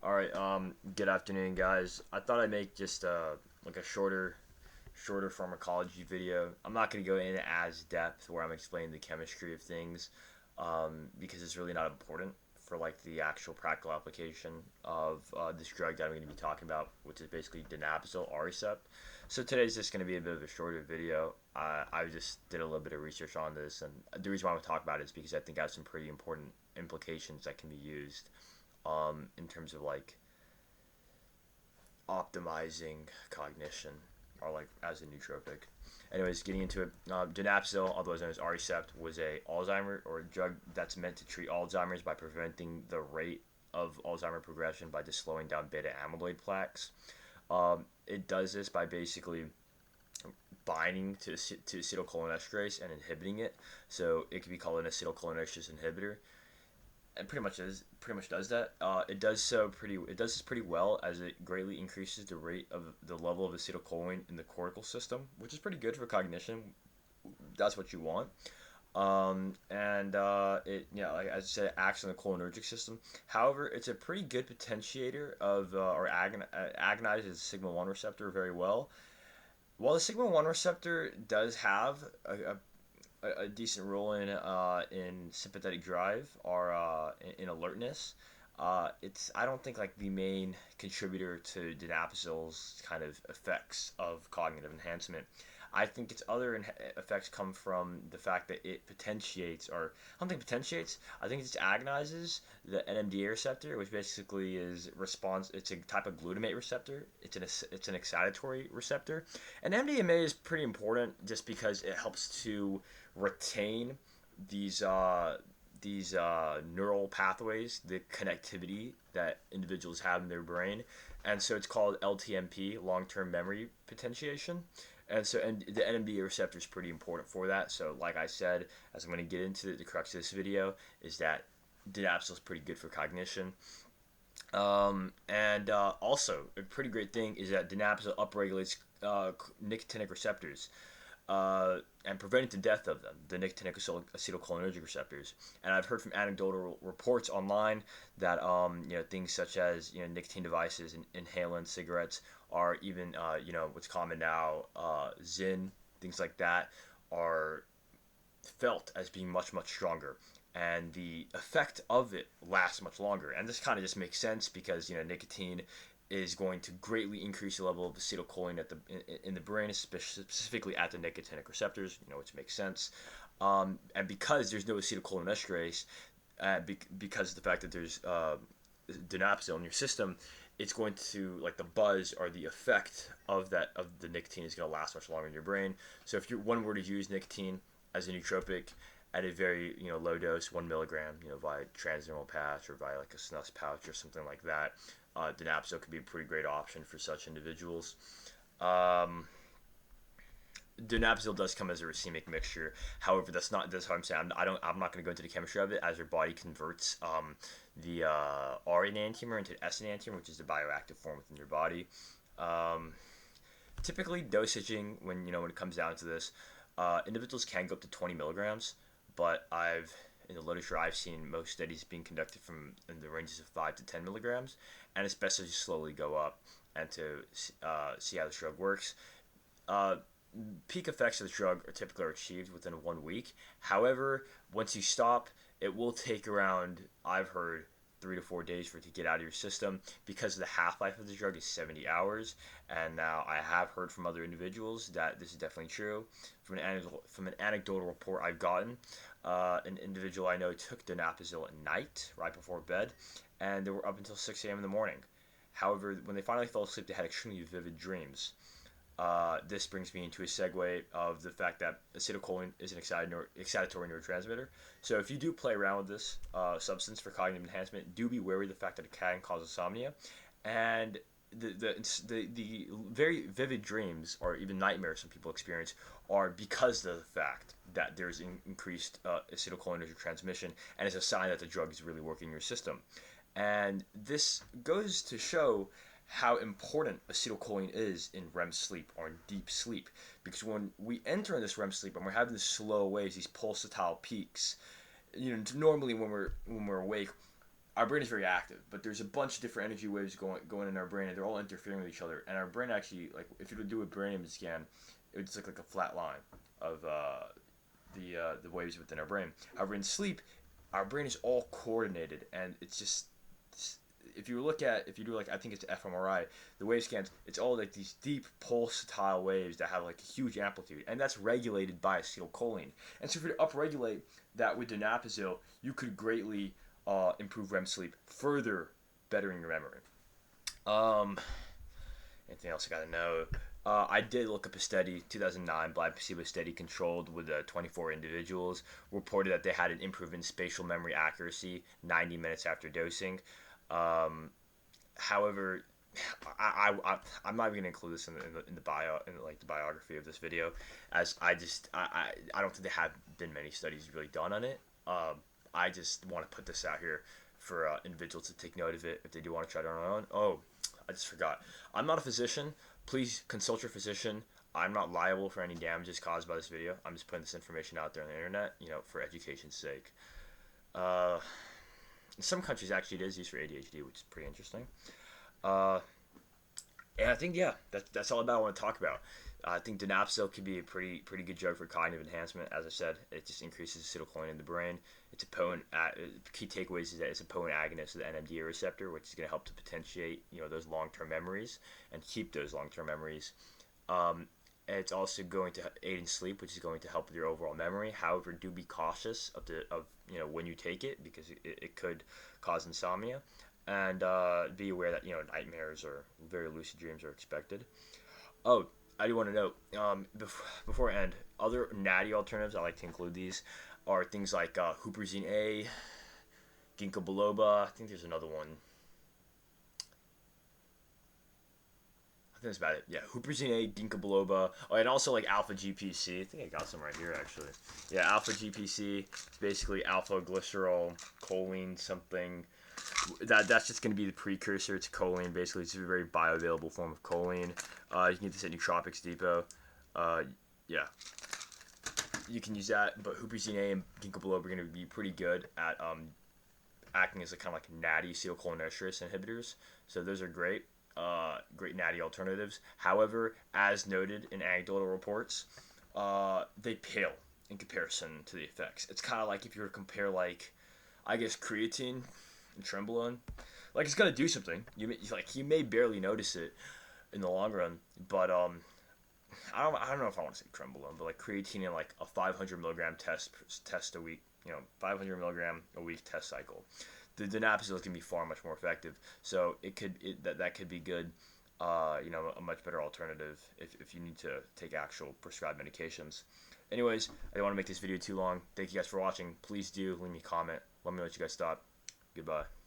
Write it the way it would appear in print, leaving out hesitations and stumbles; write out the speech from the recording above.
All right. Good afternoon, guys. I thought I'd make just like a shorter pharmacology video. I'm not gonna go into as depth where I'm explaining the chemistry of things, because it's really not important for like the actual practical application of this drug that I'm going to be talking about, which is basically Donepezil, Aricept. So today's just going to be a bit of a shorter video. I just did a little bit of research on this, and the reason why I want to talk about it is because I think it has some pretty important implications that can be used in terms of like optimizing cognition or like as a nootropic. Anyways, getting into it, Donepezil, otherwise known as Aricept, was a Alzheimer or a drug that's meant to treat Alzheimer's by preventing the rate of Alzheimer progression by just slowing down beta amyloid plaques. It does this by basically binding to acetylcholinesterase and inhibiting it. So it can be called an acetylcholinesterase inhibitor, and pretty much does that. It does this pretty well as it greatly increases the rate of the level of acetylcholine in the cortical system, which is pretty good for cognition. That's what you want. And it like as I said, it acts on the cholinergic system. However, it's a pretty good potentiator of agonizes the sigma one receptor very well. While the sigma one receptor does have a decent role in sympathetic drive or in alertness. It's I don't think like the main contributor to Donepezil's kind of effects of cognitive enhancement. I think its other effects come from the fact that it potentiates, or I don't think potentiates. I think it just agonizes the NMDA receptor, which basically is response. It's a type of glutamate receptor. It's an excitatory receptor, and MDMA is pretty important just because it helps to retain these neural pathways, the connectivity that individuals have in their brain, and so it's called LTMP, long-term memory potentiation. And the NMDA receptor is pretty important for that. So, like I said, as I'm going to get into the crux of this video, is that Donepezil is pretty good for cognition. And also, a pretty great thing is that Donepezil upregulates nicotinic receptors, and preventing the death of them, the nicotinic acetylcholinergic receptors. And I've heard from anecdotal reports online that things such as nicotine devices and inhalants, cigarettes, are even what's common now, Zyn, things like that, are felt as being much stronger, and the effect of it lasts much longer. And this kind of just makes sense because nicotine is going to greatly increase the level of acetylcholine in the brain, specifically at the nicotinic receptors, which makes sense. And because there's no acetylcholinesterase, because of the fact that there's Donepezil in your system, it's going to, like, the buzz or the effect of the nicotine is going to last much longer in your brain. So if one were to use nicotine as a nootropic at a very low dose, 1 milligram, via transdermal patch or via like a snus pouch or something like that, Donepezil could be a pretty great option for such individuals. Um, Donepezil does come as a racemic mixture. However, that's what I'm saying. I'm not going to go into the chemistry of it, as your body converts the R enantiomer into S enantiomer, which is the bioactive form within your body. Um, Typically, dosaging when it comes down to this, individuals can go up to 20 milligrams, but in the literature I've seen most studies being conducted from in the ranges of 5 to 10 milligrams, and it's best to just slowly go up and to see how this drug works. Uh, Peak effects of the drug are typically achieved within 1 week. However, once you stop, it will take around, I've heard, 3 to 4 days for it to get out of your system, because the half life of the drug is 70 hours. And now I have heard from other individuals that this is definitely true. From an anecdotal report I've gotten, an individual I know took Donepezil at night, right before bed, and they were up until 6 a.m. in the morning. However, when they finally fell asleep, they had extremely vivid dreams. This brings me into a segue of the fact that acetylcholine is an excitatory neurotransmitter. So if you do play around with this substance for cognitive enhancement, do be wary of the fact that it can cause insomnia, and the very vivid dreams or even nightmares some people experience are because of the fact that there's increased acetylcholine transmission, and it's a sign that the drug is really working in your system. And this goes to show how important acetylcholine is in REM sleep or in deep sleep. Because when we enter in this REM sleep and we're having these slow waves, these pulsatile peaks, normally when we're awake, our brain is very active, but there's a bunch of different energy waves going in our brain, and they're all interfering with each other. And our brain actually, like, if you would do a brain image scan, it would just look like a flat line of the waves within our brain. However, in sleep, our brain is all coordinated, and it's just, if you do like, I think it's fMRI, the wave scans, it's all like these deep pulsatile waves that have like a huge amplitude, and that's regulated by acetylcholine. And so if you upregulate that with Donepezil, you could greatly improve REM sleep, further bettering your memory. Anything else I gotta know? I did look up a study, 2009, blind placebo study controlled with 24 individuals, reported that they had an improvement in spatial memory accuracy 90 minutes after dosing. However, I'm not even gonna include this in the bio, in like the biography of this video, as I don't think there have been many studies really done on it. I just want to put this out here for individuals to take note of it if they do want to try it on their own. Oh, I just forgot. I'm not a physician. Please consult your physician. I'm not liable for any damages caused by this video. I'm just putting this information out there on the internet, for education's sake. In some countries, actually, it is used for ADHD, which is pretty interesting. And I think, yeah, that's all about I want to talk about. I think Donepezil could be a pretty good drug for cognitive enhancement. As I said, it just increases acetylcholine in the brain. It's a potent. Key takeaways is that it's a potent agonist of the NMDA receptor, which is going to help to potentiate those long-term memories and keep those long-term memories. It's also going to aid in sleep, which is going to help with your overall memory. However, do be cautious of when you take it, because it could cause insomnia, and be aware that nightmares or very lucid dreams are expected. Oh, I do want to note, before I end, other natty alternatives, I like to include these, are things like huperzine A, ginkgo biloba. I think there's another one. I think that's about it. Yeah, huperzine A, ginkgo biloba, and also like alpha GPC. I think I got some right here, actually. Yeah, alpha GPC. It's basically alpha glycerol choline something. That's just going to be the precursor to choline. Basically, it's a very bioavailable form of choline. You can get this at Nootropics Depot. Yeah, you can use that. But huperzine A and ginkgo biloba are going to be pretty good at acting as a kind of like natty acetylcholinesterase inhibitors. So those are great. Great natty alternatives. However, as noted in anecdotal reports, they pale in comparison to the effects. It's kind of like if you were to compare, like, I guess, creatine and Trenbolone. Like, it's gonna do something. You may barely notice it in the long run, but I don't know if I want to say Trenbolone, but like creatine in like a 500 milligram test a week, 500 milligram a week test cycle. The Donepezil can be far much more effective, so that could be good. A much better alternative if you need to take actual prescribed medications. Anyways, I don't want to make this video too long. Thank you guys for watching. Please do leave me a comment. Let me know what you guys thought. Goodbye.